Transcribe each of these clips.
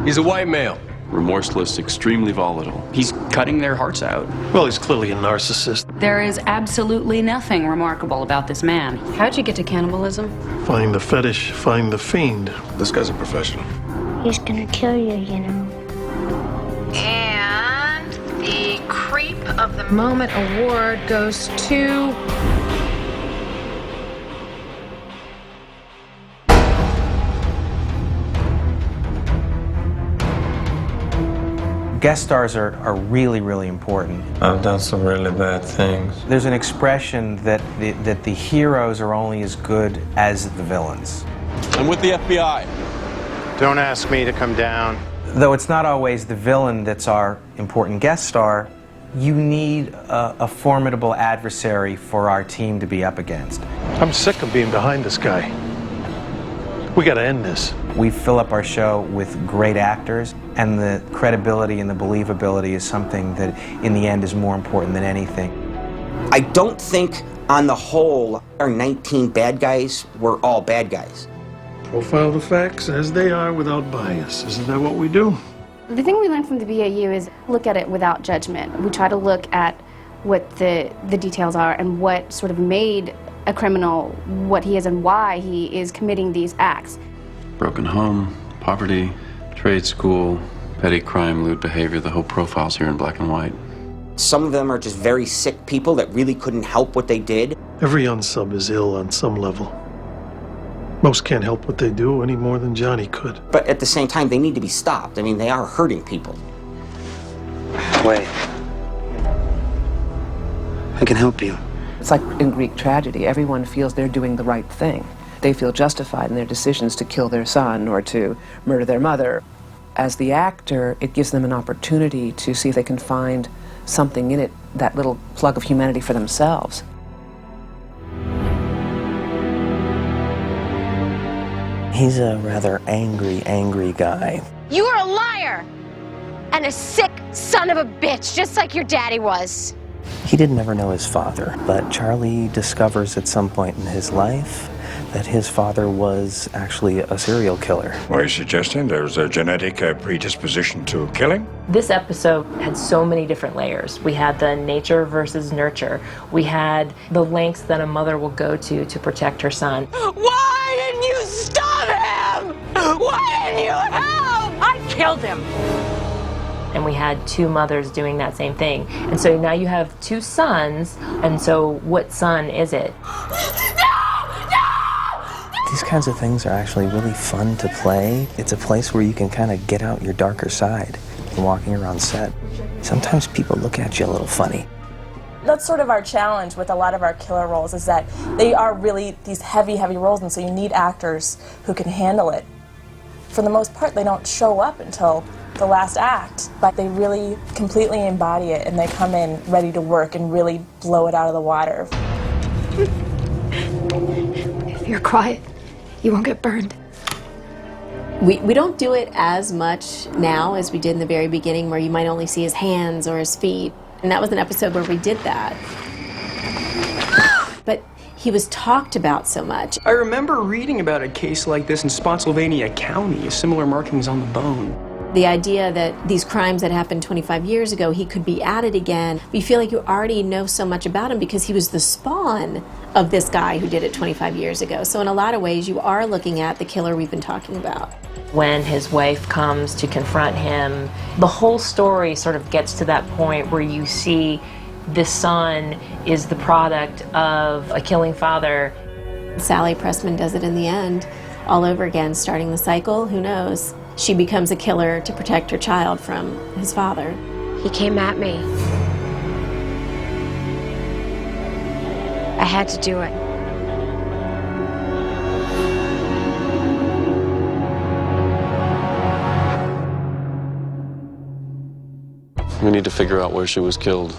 He's a white male. Remorseless, extremely volatile. He's cutting their hearts out. Well, he's clearly a narcissist. There is absolutely nothing remarkable about this man. How'd you get to cannibalism? Find the fetish, find the fiend. This guy's a professional. He's gonna kill you, you know. And the Creep of the Moment award goes to... Guest stars are really, really important. I've done some really bad things. There's an expression that the heroes are only as good as the villains. I'm with the FBI. Don't ask me to come down. Though it's not always the villain that's our important guest star, you need a formidable adversary for our team to be up against. I'm sick of being behind this guy. We gotta end this. We fill up our show with great actors, and the credibility and the believability is something that, in the end, is more important than anything. I don't think, on the whole, our 19 bad guys were all bad guys. Profile the facts as they are without bias. Isn't that what we do? The thing we learned from the BAU is look at it without judgment. We try to look at what the details are and what sort of made a criminal what he is and why he is committing these acts. Broken home, poverty, trade school, petty crime, lewd behavior. The whole profile's here in black and white. Some of them are just very sick people that really couldn't help what they did. Every unsub is ill on some level. Most can't help what they do any more than Johnny could. But at the same time, they need to be stopped. I mean, they are hurting people. Wait. I can help you. It's like in Greek tragedy. Everyone feels they're doing the right thing. They feel justified in their decisions to kill their son or to murder their mother. As the actor, it gives them an opportunity to see if they can find something in it, that little plug of humanity for themselves. He's a rather angry guy. You are a liar! And a sick son of a bitch, just like your daddy was. He didn't ever know his father, but Charlie discovers at some point in his life that his father was actually a serial killer. What are you suggesting? There's a genetic predisposition to killing? This episode had so many different layers. We had the nature versus nurture. We had the lengths that a mother will go to protect her son. Why didn't you stop him? Why didn't you help? I killed him. And we had two mothers doing that same thing. And so now you have two sons, and so what son is it? These kinds of things are actually really fun to play. It's a place where you can kind of get out your darker side walking around set. Sometimes people look at you a little funny. That's sort of our challenge with a lot of our killer roles, is that they are really these heavy roles, and so you need actors who can handle it. For the most part, they don't show up until the last act, but they really completely embody it, and they come in ready to work and really blow it out of the water. If you're quiet, you won't get burned. We don't do it as much now as we did in the very beginning, where you might only see his hands or his feet. And that was an episode where we did that. But he was talked about so much. I remember reading about a case like this in Spotsylvania County, similar markings on the bone. The idea that these crimes that happened 25 years ago, he could be at it again. We feel like you already know so much about him because he was the spawn of this guy who did it 25 years ago. So in a lot of ways, you are looking at the killer we've been talking about. When his wife comes to confront him, the whole story sort of gets to that point where you see the son is the product of a killing father. Sally Pressman does it in the end, all over again, starting the cycle. Who knows? She becomes a killer to protect her child from his father. He came at me. I had to do it. We need to figure out where she was killed.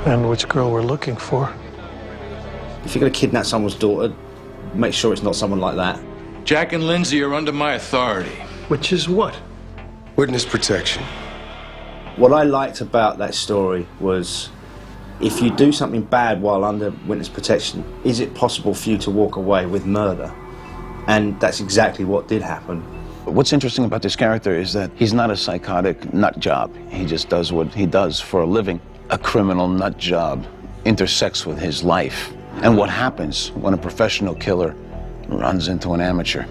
And which girl we're looking for. If you're going to kidnap someone's daughter, make sure it's not someone like that. Jack and Lindsay are under my authority. Which is what? Witness protection. What I liked about that story was, if you do something bad while under witness protection, is it possible for you to walk away with murder? And that's exactly what did happen. What's interesting about this character is that he's not a psychotic nut job. He just does what he does for a living. A criminal nut job intersects with his life. And what happens when a professional killer runs into an amateur?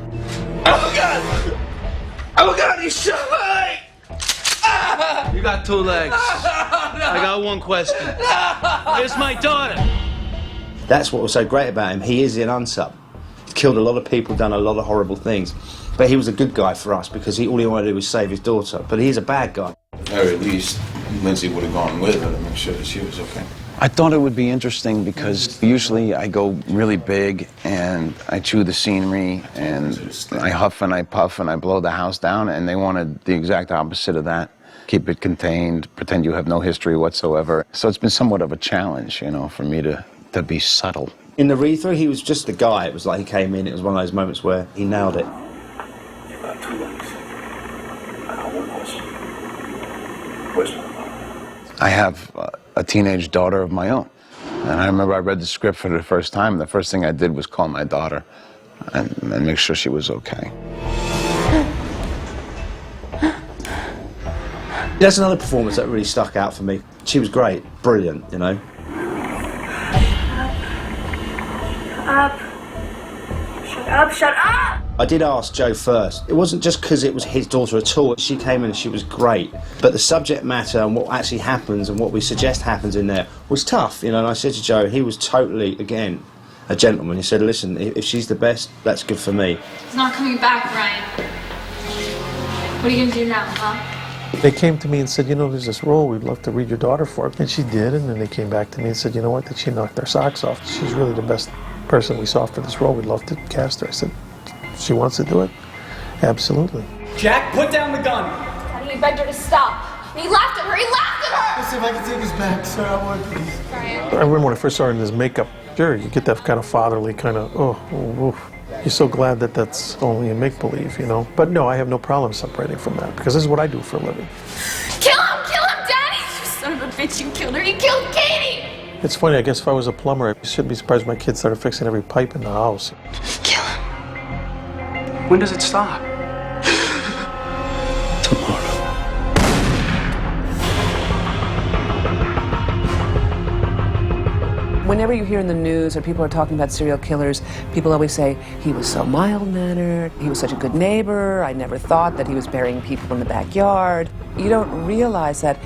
Oh God! Oh God, he's shot me! You got 2 legs. I got one question. Where's my daughter? That's what was so great about him. He is an unsub. He's killed a lot of people, done a lot of horrible things. But he was a good guy for us because all he wanted to do was save his daughter. But he's a bad guy. Or at least Lindsay would have gone with her to make sure that she was okay. I thought it would be interesting because usually I go really big and I chew the scenery and I huff and I puff and I blow the house down, and they wanted the exact opposite of that. Keep it contained, pretend you have no history whatsoever. So it's been somewhat of a challenge, you know, for me to be subtle. In the read-through, he was just a guy. It was like he came in, it was one of those moments where he nailed it. I have a teenage daughter of my own. And I remember I read the script for the first time. The first thing I did was call my daughter and make sure she was okay. That's another performance that really stuck out for me. She was great, brilliant, you know. Up. Shut up, shut up! I did ask Joe first. It wasn't just because it was his daughter at all. She came in and she was great. But the subject matter and what actually happens and what we suggest happens in there was tough, you know. And I said to Joe, he was totally, again, a gentleman. He said, listen, if she's the best, that's good for me. He's not coming back, Ryan. What are you gonna do now, huh? They came to me and said, you know, there's this role we'd love to read your daughter for. And she did, and then they came back to me and said, you know what, that she knocked their socks off. She's really the best person we saw for this role. We'd love to cast her. I said, she wants to do it? Absolutely. Jack, put down the gun. He begged her to stop. He laughed at her. He laughed at her. Let's see if I can take his back, sir. I would, please. Ryan. I remember when I first saw her in his makeup, sure, you get that kind of fatherly kind of, You're so glad that that's only a make-believe, you know? But no, I have no problem separating from that, because this is what I do for a living. Kill him, Daddy! You son of a bitch, you killed her. You killed Katie! It's funny, I guess if I was a plumber, I shouldn't be surprised my kids started fixing every pipe in the house. Kill him. When does it stop? Whenever you hear in the news or people are talking about serial killers, people always say, he was so mild-mannered, he was such a good neighbor, I never thought that he was burying people in the backyard. You don't realize that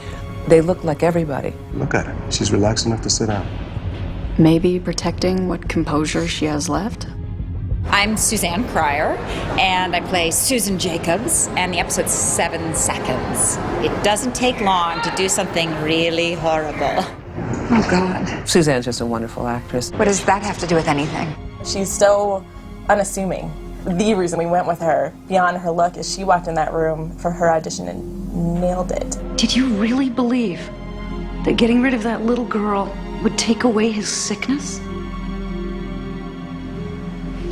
they look like everybody. Look at her. She's relaxed enough to sit down. Maybe protecting what composure she has left? I'm Suzanne Cryer, and I play Susan Jacobs, and the episode's 7 seconds. It doesn't take long to do something really horrible. Oh, God. Suzanne's just a wonderful actress. What does that have to do with anything? She's so unassuming. The reason we went with her, beyond her look, is she walked in that room for her audition and nailed it. Did you really believe that getting rid of that little girl would take away his sickness?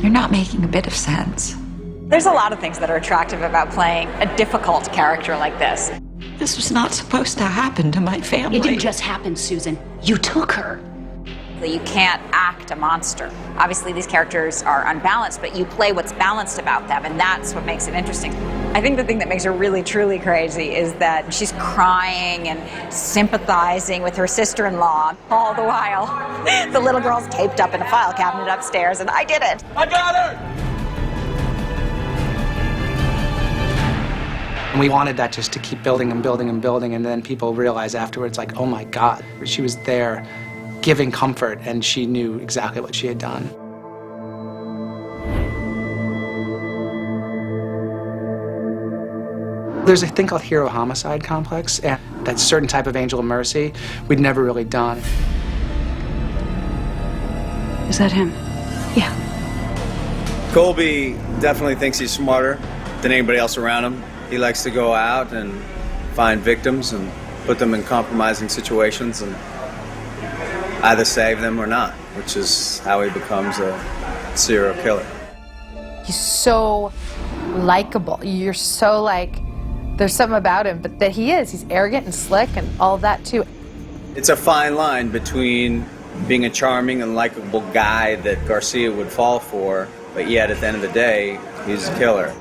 You're not making a bit of sense. There's a lot of things that are attractive about playing a difficult character like this. This was not supposed to happen to my family. It didn't just happen, Susan. You took her. You can't act a monster. Obviously, these characters are unbalanced, but you play what's balanced about them, and that's what makes it interesting. I think the thing that makes her really, truly crazy is that she's crying and sympathizing with her sister-in-law, all the while the little girl's taped up in a file cabinet upstairs, and I did it. I got her! And we wanted that just to keep building and building and building, and then people realize afterwards, like, oh my God, she was there giving comfort, and she knew exactly what she had done. There's a thing called hero homicide complex, and that certain type of angel of mercy we'd never really done. Is that him? Yeah. Colby definitely thinks he's smarter than anybody else around him. He likes to go out and find victims and put them in compromising situations and either save them or not, which is how he becomes a serial killer. He's so likable. You're so like, there's something about him, but that he is. He's arrogant and slick and all of that too. It's a fine line between being a charming and likable guy that Garcia would fall for But yet, at the end of the day, he's a killer.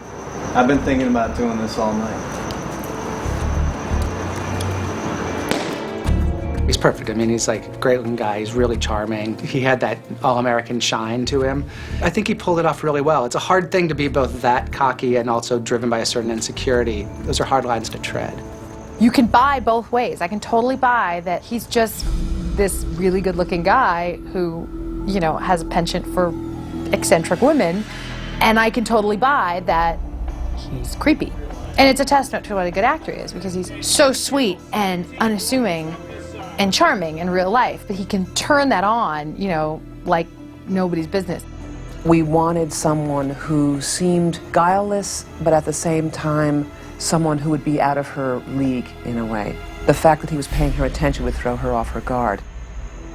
I've been thinking about doing this all night. He's perfect. I mean, he's like a great-looking guy. He's really charming. He had that all-American shine to him. I think he pulled it off really well. It's a hard thing to be both that cocky and also driven by a certain insecurity. Those are hard lines to tread. You can buy both ways. I can totally buy that he's just this really good-looking guy who, you know, has a penchant for eccentric women, and I can totally buy that he's creepy. And it's a testament to what a good actor is, because he's so sweet and unassuming and charming in real life, but he can turn that on, you know, like nobody's business. We wanted someone who seemed guileless, but at the same time, someone who would be out of her league in a way. The fact that he was paying her attention would throw her off her guard.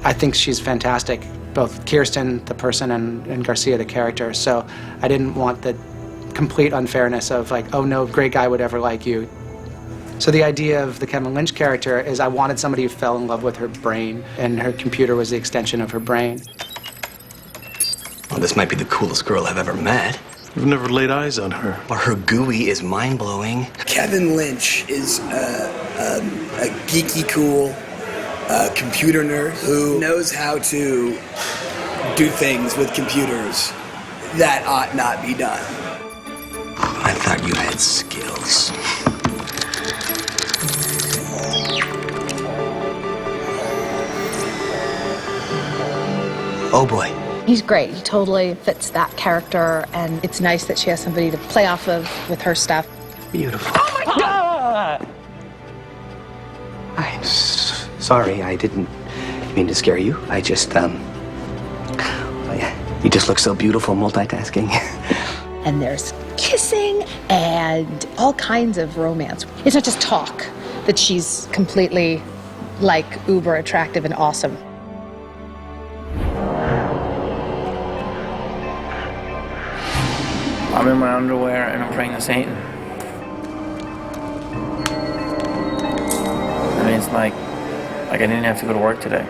I think she's fantastic, both Kirsten, the person, and Garcia, the character, so I didn't want the complete unfairness of like, oh no great guy would ever like you. So the idea of the Kevin Lynch character is I wanted somebody who fell in love with her brain, and her computer was the extension of her brain. Well, this might be the coolest girl I've ever met. You've never laid eyes on her. Well, her GUI is mind-blowing. Kevin Lynch is a geeky, cool computer nerd who knows how to do things with computers that ought not be done. I thought you had skills. Oh boy. He's great. He totally fits that character, and it's nice that she has somebody to play off of with her stuff. Beautiful. Oh my God! I'm sorry, I didn't mean to scare you. I just, you just look so beautiful multitasking. And there's kissing and all kinds of romance. It's not just talk that she's completely, like, uber attractive and awesome. I'm in my underwear and I'm praying to Satan. I mean, it's like I didn't have to go to work today.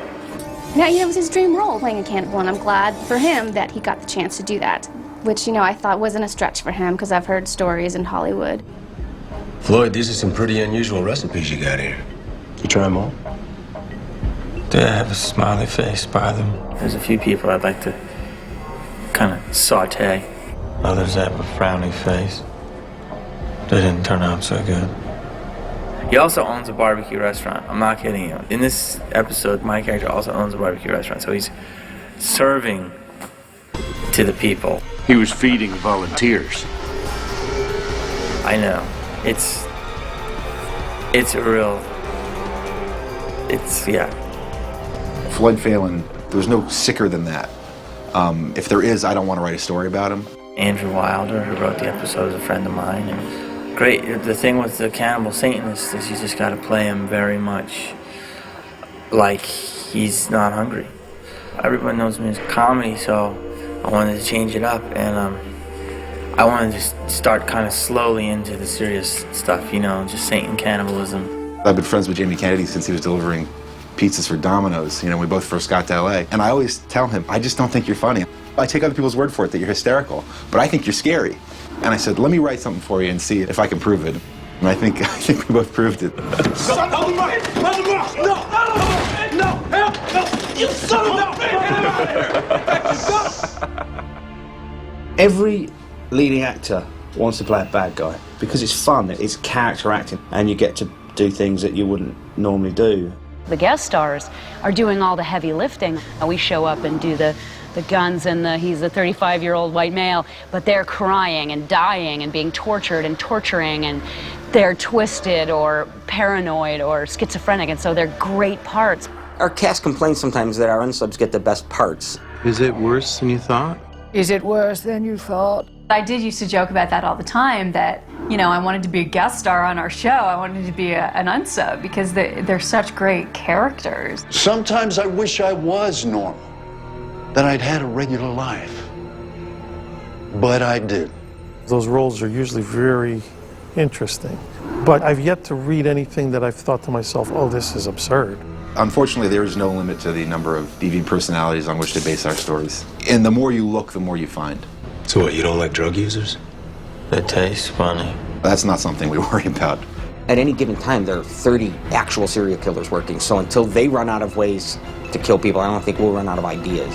Now, you know, it was his dream role, playing a cannibal, and I'm glad for him that he got the chance to do that, which, you know, I thought wasn't a stretch for him, because I've heard stories in Hollywood. Floyd, these are some pretty unusual recipes you got here. You try them all? Do I have a smiley face by them? There's a few people I'd like to kind of saute. Others have a frowny face. They didn't turn out so good. He also owns a barbecue restaurant. I'm not kidding you. In this episode, my character also owns a barbecue restaurant, so he's serving to the people. He was feeding volunteers. I know. It's a real... yeah. Floyd Phelan, there's no sicker than that. If there is, I don't want to write a story about him. Andrew Wilder, who wrote the episode, is a friend of mine. And great. The thing with the cannibal Satanist is you just got to play him very much like he's not hungry. Everyone knows me as comedy, so I wanted to change it up, and I wanted to start kind of slowly into the serious stuff, you know, just Satan cannibalism. I've been friends with Jamie Kennedy since he was delivering pizzas for Domino's. You know, we both first got to LA. And I always tell him, I just don't think you're funny. I take other people's word for it that you're hysterical, but I think you're scary. And I said, let me write something for you and see if I can prove it. And I think we both proved it. Son of a bitch! No! No! No! You son of a bitch! Every leading actor wants to play a bad guy because it's fun, it's character acting, and you get to do things that you wouldn't normally do. The guest stars are doing all the heavy lifting. We show up and do the guns and he's a 35-year-old white male, but they're crying and dying and being tortured and torturing, and they're twisted or paranoid or schizophrenic, and so they're great parts. Our cast complains sometimes that our unsubs get the best parts. Is it worse than you thought? Is it worse than you thought? I did used to joke about that all the time, that, you know, I wanted to be a guest star on our show. I wanted to be an unsub because they're such great characters. Sometimes I wish I was normal, that I'd had a regular life. But I didn't. Those roles are usually very interesting. But I've yet to read anything that I've thought to myself, oh, this is absurd. Unfortunately, there is no limit to the number of deviant personalities on which to base our stories. And the more you look, the more you find. So what, you don't like drug users? They taste funny. That's not something we worry about. At any given time, there are 30 actual serial killers working, so until they run out of ways to kill people, I don't think we'll run out of ideas.